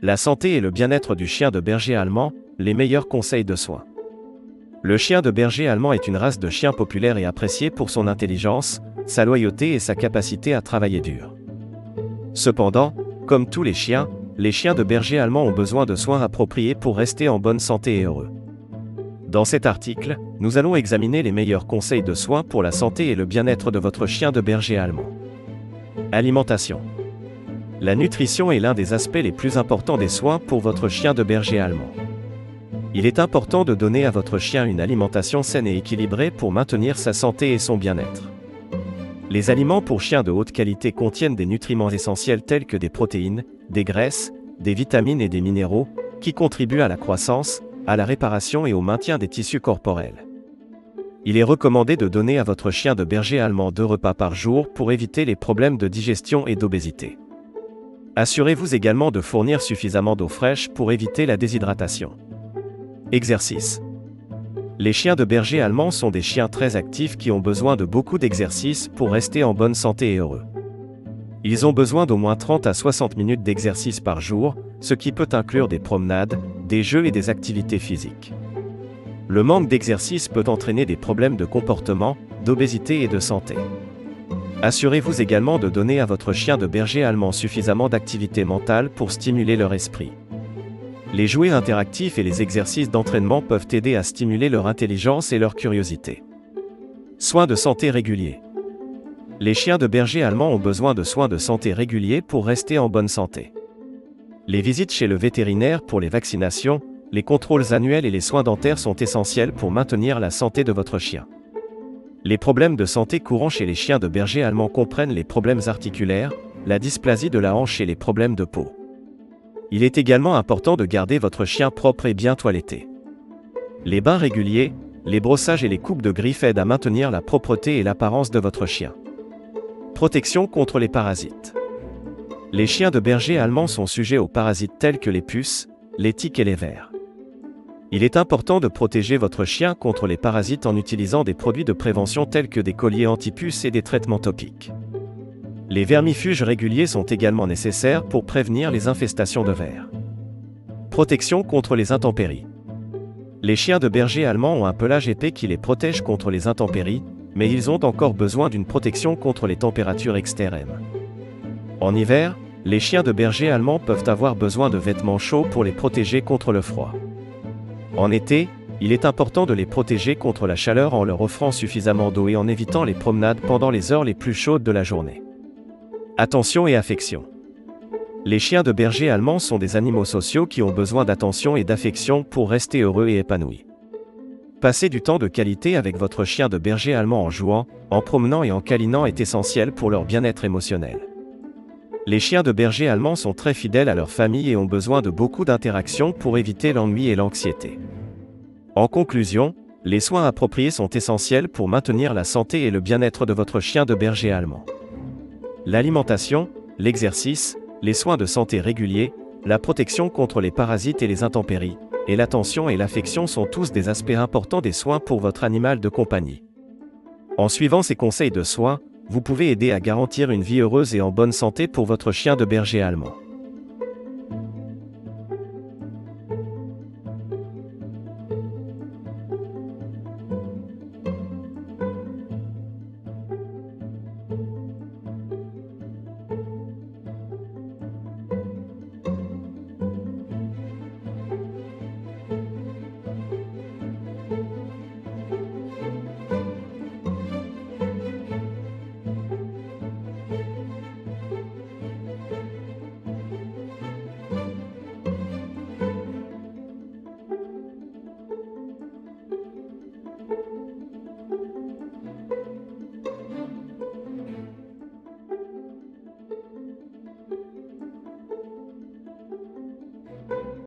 La santé et le bien-être du chien de berger allemand, les meilleurs conseils de soins. Le chien de berger allemand est une race de chien populaire et appréciée pour son intelligence, sa loyauté et sa capacité à travailler dur. Cependant, comme tous les chiens de berger allemand ont besoin de soins appropriés pour rester en bonne santé et heureux. Dans cet article, nous allons examiner les meilleurs conseils de soins pour la santé et le bien-être de votre chien de berger allemand. Alimentation. La nutrition est l'un des aspects les plus importants des soins pour votre chien de berger allemand. Il est important de donner à votre chien une alimentation saine et équilibrée pour maintenir sa santé et son bien-être. Les aliments pour chiens de haute qualité contiennent des nutriments essentiels tels que des protéines, des graisses, des vitamines et des minéraux, qui contribuent à la croissance, à la réparation et au maintien des tissus corporels. Il est recommandé de donner à votre chien de berger allemand 2 repas par jour pour éviter les problèmes de digestion et d'obésité. Assurez-vous également de fournir suffisamment d'eau fraîche pour éviter la déshydratation. Exercice. Les chiens de berger allemand sont des chiens très actifs qui ont besoin de beaucoup d'exercices pour rester en bonne santé et heureux. Ils ont besoin d'au moins 30 à 60 minutes d'exercice par jour, ce qui peut inclure des promenades, des jeux et des activités physiques. Le manque d'exercice peut entraîner des problèmes de comportement, d'obésité et de santé. Assurez-vous également de donner à votre chien de berger allemand suffisamment d'activité mentale pour stimuler leur esprit. Les jouets interactifs et les exercices d'entraînement peuvent aider à stimuler leur intelligence et leur curiosité. Soins de santé réguliers. Les chiens de berger allemand ont besoin de soins de santé réguliers pour rester en bonne santé. Les visites chez le vétérinaire pour les vaccinations, les contrôles annuels et les soins dentaires sont essentiels pour maintenir la santé de votre chien. Les problèmes de santé courants chez les chiens de berger allemand comprennent les problèmes articulaires, la dysplasie de la hanche et les problèmes de peau. Il est également important de garder votre chien propre et bien toiletté. Les bains réguliers, les brossages et les coupes de griffes aident à maintenir la propreté et l'apparence de votre chien. Protection contre les parasites. Les chiens de berger allemand sont sujets aux parasites tels que les puces, les tiques et les vers. Il est important de protéger votre chien contre les parasites en utilisant des produits de prévention tels que des colliers anti-puces et des traitements topiques. Les vermifuges réguliers sont également nécessaires pour prévenir les infestations de vers. Protection contre les intempéries. Les chiens de berger allemand ont un pelage épais qui les protège contre les intempéries, mais ils ont encore besoin d'une protection contre les températures extrêmes. En hiver, les chiens de berger allemand peuvent avoir besoin de vêtements chauds pour les protéger contre le froid. En été, il est important de les protéger contre la chaleur en leur offrant suffisamment d'eau et en évitant les promenades pendant les heures les plus chaudes de la journée. Attention et affection. Les chiens de berger allemand sont des animaux sociaux qui ont besoin d'attention et d'affection pour rester heureux et épanouis. Passer du temps de qualité avec votre chien de berger allemand en jouant, en promenant et en câlinant est essentiel pour leur bien-être émotionnel. Les chiens de berger allemand sont très fidèles à leur famille et ont besoin de beaucoup d'interactions pour éviter l'ennui et l'anxiété. En conclusion, les soins appropriés sont essentiels pour maintenir la santé et le bien-être de votre chien de berger allemand. L'alimentation, l'exercice, les soins de santé réguliers, la protection contre les parasites et les intempéries, et l'attention et l'affection sont tous des aspects importants des soins pour votre animal de compagnie. En suivant ces conseils de soins, vous pouvez aider à garantir une vie heureuse et en bonne santé pour votre chien de berger allemand.